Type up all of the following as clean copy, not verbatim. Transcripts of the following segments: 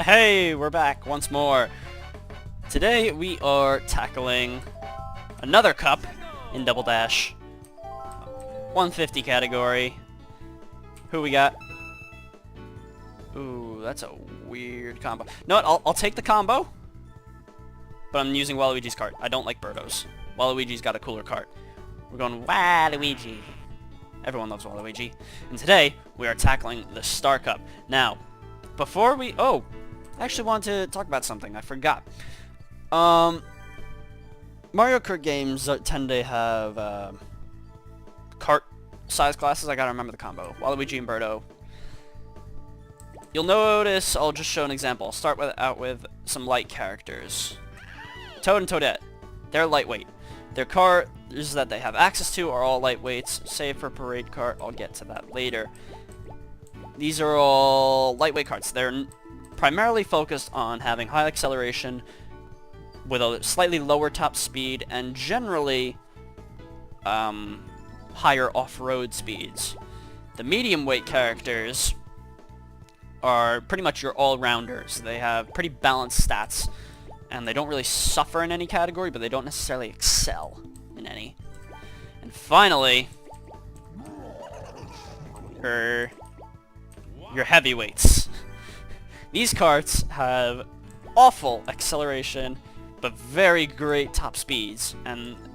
Hey, we're back once more. Today we are tackling another cup in Double Dash. 150 category. Who we got? Ooh, that's a weird combo. No, I'll take the combo, but I'm using Waluigi's cart. I don't like Birdo's. Waluigi's got a cooler cart. We're going Waluigi. Everyone loves Waluigi. And today we are tackling the Star Cup. Now, before we... Oh! I actually wanted to talk about something. I forgot. Mario Kart games tend to have kart size classes. I gotta remember the combo. Waluigi and Birdo. You'll notice, I'll just show an example. I'll start out with some light characters. Toad and Toadette. They're lightweight. Their cars that they have access to are all lightweights, save for Parade Cart. I'll get to that later. These are all lightweight carts. They're primarily focused on having high acceleration with a slightly lower top speed and generally higher off-road speeds. The medium weight characters are pretty much your all-rounders. They have pretty balanced stats and they don't really suffer in any category, but they don't necessarily excel in any. And finally, your heavyweights. These carts have awful acceleration, but very great top speeds.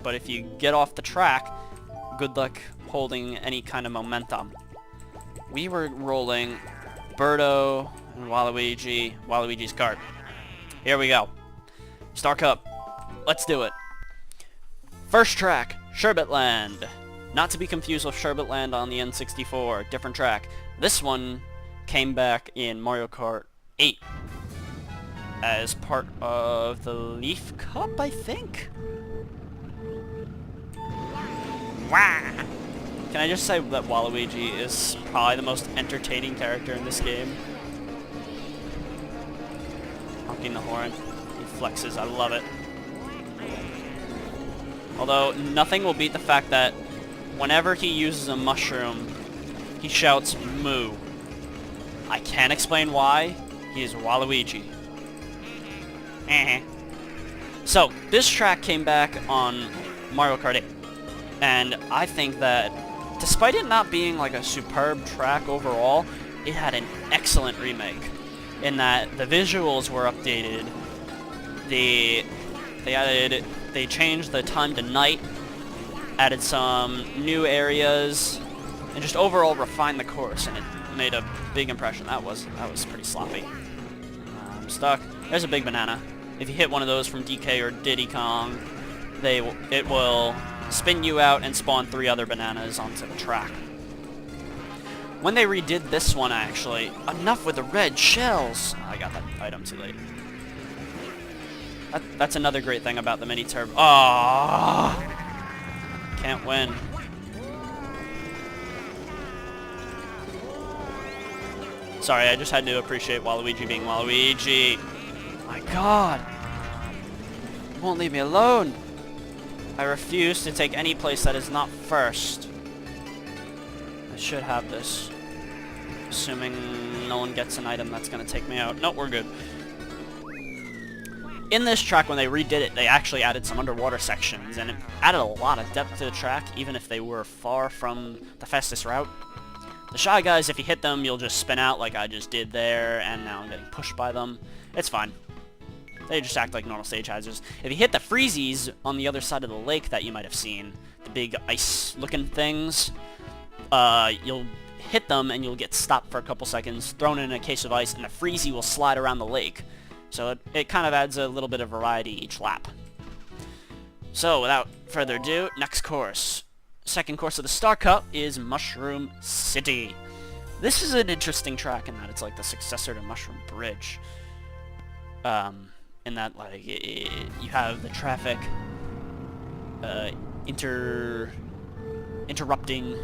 But if you get off the track, good luck holding any kind of momentum. We were rolling Birdo and Waluigi's cart. Here we go. Star Cup. Let's do it. First track, Sherbet Land. Not to be confused with Sherbet Land on the N64. Different track. This one came back in Mario Kart 8 as part of the Leaf Cup, I think? Wah! Can I just say that Waluigi is probably the most entertaining character in this game? Honking the horn. He flexes. I love it. Although, nothing will beat the fact that whenever he uses a mushroom, he shouts moo. I can't explain why. He is Waluigi. So, this track came back on Mario Kart 8. And I think that, despite it not being like a superb track overall, it had an excellent remake. In that the visuals were updated. They changed the time to night, added some new areas, and just overall refined the course, and it made a big impression. That was pretty sloppy. I'm stuck. There's a big banana. If you hit one of those from DK or Diddy Kong, it will spin you out and spawn 3 other bananas onto the track. When they redid this one, actually, enough with the red shells. Oh, I got that item too late. That's another great thing about the mini turbo. Oh, can't win. Sorry, I just had to appreciate Waluigi being Waluigi. My God. You won't leave me alone. I refuse to take any place that is not first. I should have this. Assuming no one gets an item that's going to take me out. Nope, we're good. In this track, when they redid it, they actually added some underwater sections, and it added a lot of depth to the track, even if they were far from the fastest route. The Shy Guys, if you hit them, you'll just spin out like I just did there, and now I'm getting pushed by them. It's fine. They just act like normal stage hazards. If you hit the Freezies on the other side of the lake that you might have seen, the big ice-looking things, you'll hit them and you'll get stopped for a couple seconds, thrown in a case of ice, and the Freezy will slide around the lake. So it kind of adds a little bit of variety each lap. So, without further ado, next course. Second course of the Star Cup is Mushroom City. This is an interesting track in that it's like the successor to Mushroom Bridge. In that, like, you have the traffic interrupting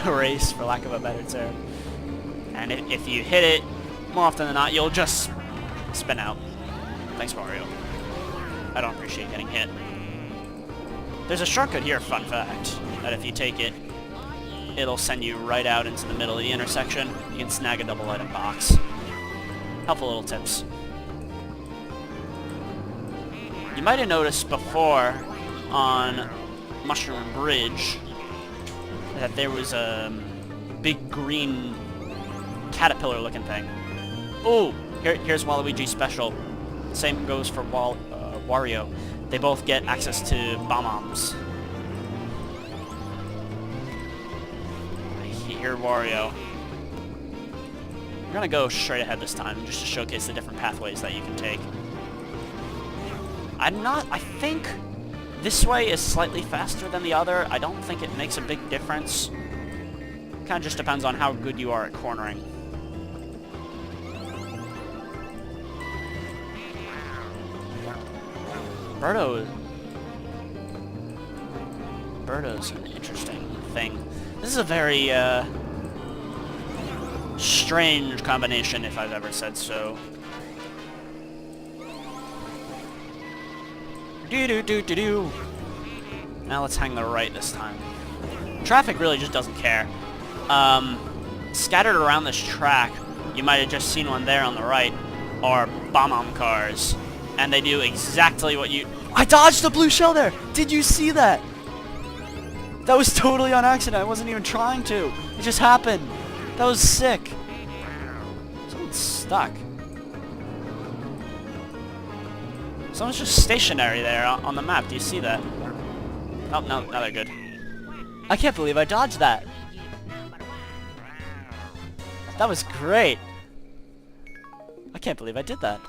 the race, for lack of a better term. And if you hit it, more often than not, you'll just spin out. Thanks, Mario. I don't appreciate getting hit. There's a shortcut here, fun fact, that if you take it, it'll send you right out into the middle of the intersection. You can snag a double item box. Helpful little tips. You might have noticed before on Mushroom Bridge that there was a big green caterpillar looking thing. Oh, here's Waluigi's special. Same goes for Wario. They both get access to bombs. I hear Wario. We're gonna go straight ahead this time, just to showcase the different pathways that you can take. I think this way is slightly faster than the other. I don't think it makes a big difference. Kind of just depends on how good you are at cornering. Birdo's an interesting thing. This is a very, strange combination, if I've ever said so. Do-do-do-do-do. Now let's hang the right this time. Traffic really just doesn't care. Scattered around this track, you might have just seen one there on the right, are bomb cars. And they do exactly what you... I dodged the blue shell there! Did you see that? That was totally on accident. I wasn't even trying to. It just happened. That was sick. Someone's stuck. Someone's just stationary there on the map. Do you see that? Oh, no, now they're good. I can't believe I dodged that. That was great. I can't believe I did that.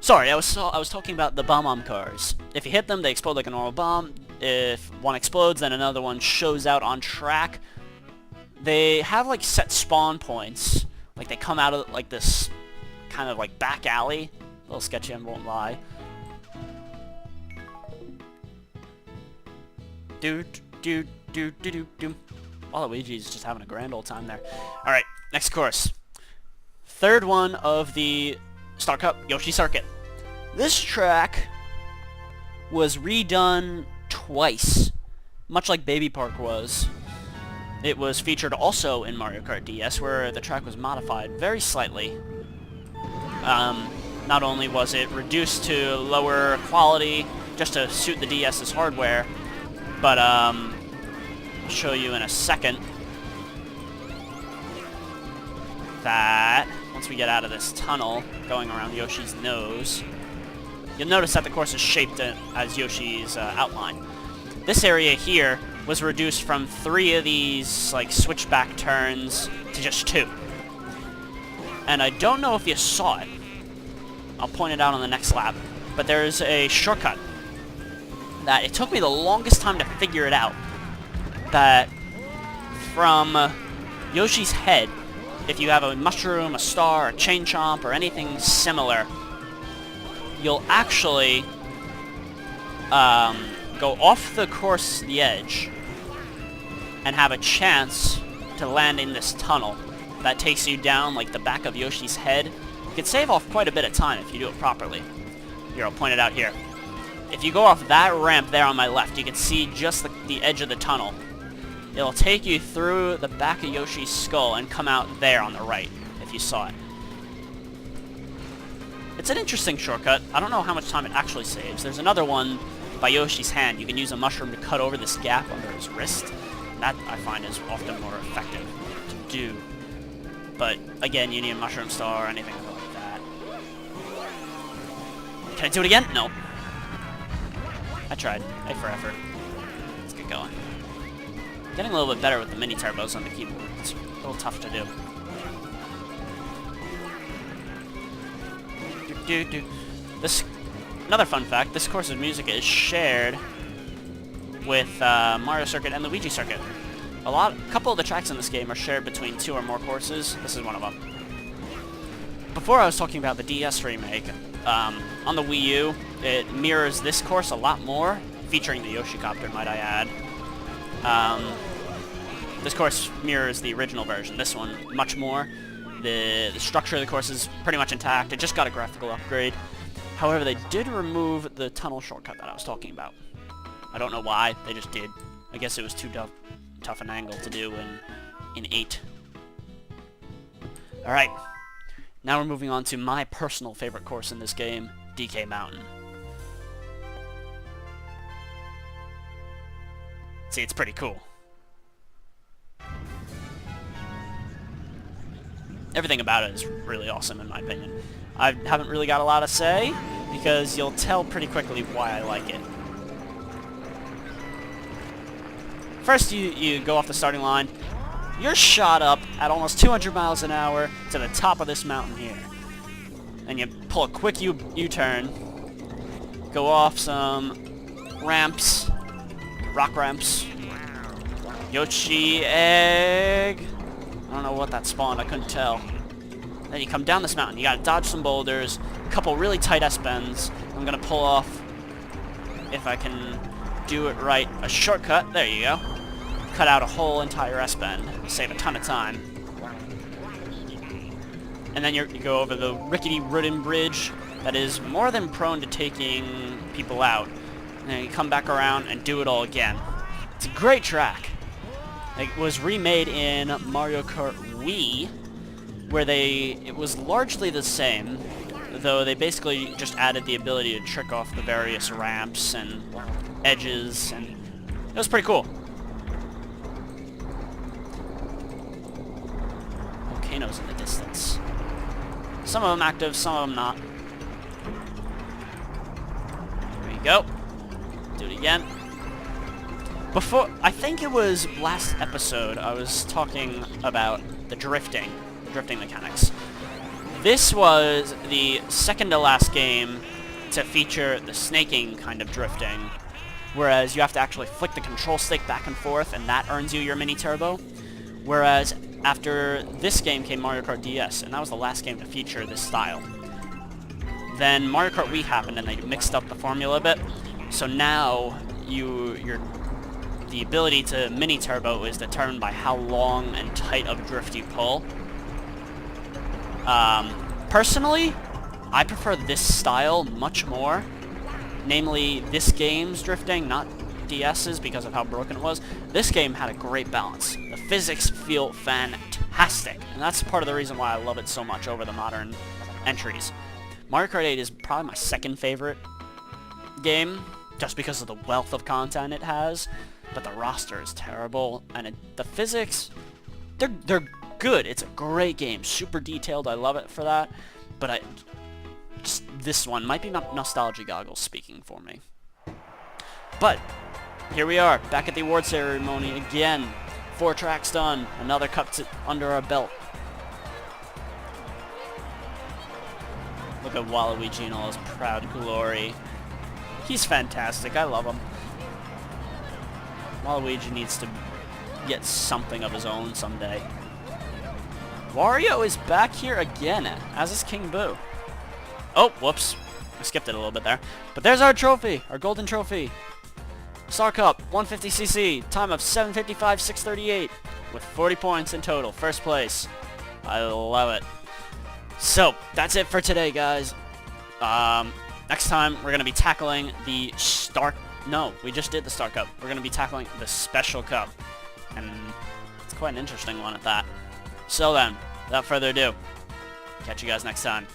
Sorry, I was talking about the bomb cars. If you hit them, they explode like a normal bomb. If one explodes, then another one shows out on track. They have like set spawn points. Like they come out of like this kind of like back alley. A little sketchy, I won't lie. Do. Waluigi's just having a grand old time there. Alright, next course. Third one of the Star Cup, Yoshi Circuit. This track was redone twice, much like Baby Park was. It was featured also in Mario Kart DS, where the track was modified very slightly. Not only was it reduced to lower quality, just to suit the DS's hardware, but I'll show you in a second that once we get out of this tunnel going around Yoshi's nose, you'll notice that the course is shaped as Yoshi's outline. This area here was reduced from 3 of these like switchback turns to just 2. And I don't know if you saw it. I'll point it out on the next lap. But there's a shortcut that it took me the longest time to figure it out. That from Yoshi's head, if you have a mushroom, a star, a chain chomp, or anything similar, you'll actually go off the course, the edge, and have a chance to land in this tunnel that takes you down like the back of Yoshi's head. You can save off quite a bit of time if you do it properly. Here, I'll point it out here. If you go off that ramp there on my left, you can see just the edge of the tunnel. It'll take you through the back of Yoshi's skull and come out there on the right, if you saw it. It's an interesting shortcut. I don't know how much time it actually saves. There's another one by Yoshi's hand. You can use a mushroom to cut over this gap under his wrist. That, I find, is often more effective to do. But, again, you need a mushroom star or anything like that. Can I do it again? No. I tried. A for effort. Let's get going. Getting a little bit better with the mini turbos on the keyboard. It's a little tough to do. This, another fun fact, this course's music is shared with Mario Circuit and Luigi Circuit. A couple of the tracks in this game are shared between 2 or more courses. This is one of them. Before I was talking about the DS remake, on the Wii U, it mirrors this course a lot more, featuring the Yoshi Copter, might I add. This course mirrors the original version. This one, much more. The structure of the course is pretty much intact. It just got a graphical upgrade. However, they did remove the tunnel shortcut that I was talking about. I don't know why. They just did. I guess it was too tough an angle to do in 8. Alright, now we're moving on to my personal favorite course in this game, DK Mountain. See, it's pretty cool. Everything about it is really awesome in my opinion. I haven't really got a lot to say, because you'll tell pretty quickly why I like it. First, you go off the starting line. You're shot up at almost 200 miles an hour to the top of this mountain here. And you pull a quick U-turn, go off some ramps, rock ramps, Yoshi egg. I don't know what that spawned, I couldn't tell. Then you come down this mountain, you gotta dodge some boulders, a couple really tight S-bends. I'm gonna pull off, if I can do it right, a shortcut. There you go. Cut out a whole entire S-bend, save a ton of time. And then you go over the rickety wooden bridge that is more than prone to taking people out. And then you come back around and do it all again. It's a great track. It was remade in Mario Kart Wii, where it was largely the same, though they basically just added the ability to trick off the various ramps and edges, and it was pretty cool. Volcanoes in the distance. Some of them active, some of them not. There you go. Do it again. Before, I think it was last episode, I was talking about the drifting mechanics. This was the second to last game to feature the snaking kind of drifting, whereas you have to actually flick the control stick back and forth, and that earns you your mini turbo. Whereas after this game came Mario Kart DS, and that was the last game to feature this style. Then Mario Kart Wii happened, and they mixed up the formula a bit. So now the ability to mini turbo is determined by how long and tight of drift you pull. Personally, I prefer this style much more. Namely, this game's drifting, not DS's, because of how broken it was. This game had a great balance. The physics feel fantastic, and that's part of the reason why I love it so much over the modern entries. Mario Kart 8 is probably my second favorite game, just because of the wealth of content it has, but the roster is terrible, and the physics, they're good. It's a great game, super detailed, I love it for that, but just this one might be nostalgia goggles speaking for me. But here we are, back at the award ceremony again. 4 tracks done, another cup under our belt. Look at Waluigi in all his proud glory. He's fantastic, I love him. Waluigi needs to get something of his own someday. Wario is back here again, as is King Boo. Oh, whoops. I skipped it a little bit there. But there's our trophy, our golden trophy. Star Cup, 150cc, time of 7:55.638, with 40 points in total, first place. I love it. So, that's it for today, guys. Next time, we're going to be tackling the No, we just did the Star Cup. We're going to be tackling the Special Cup. And it's quite an interesting one at that. So then, without further ado, catch you guys next time.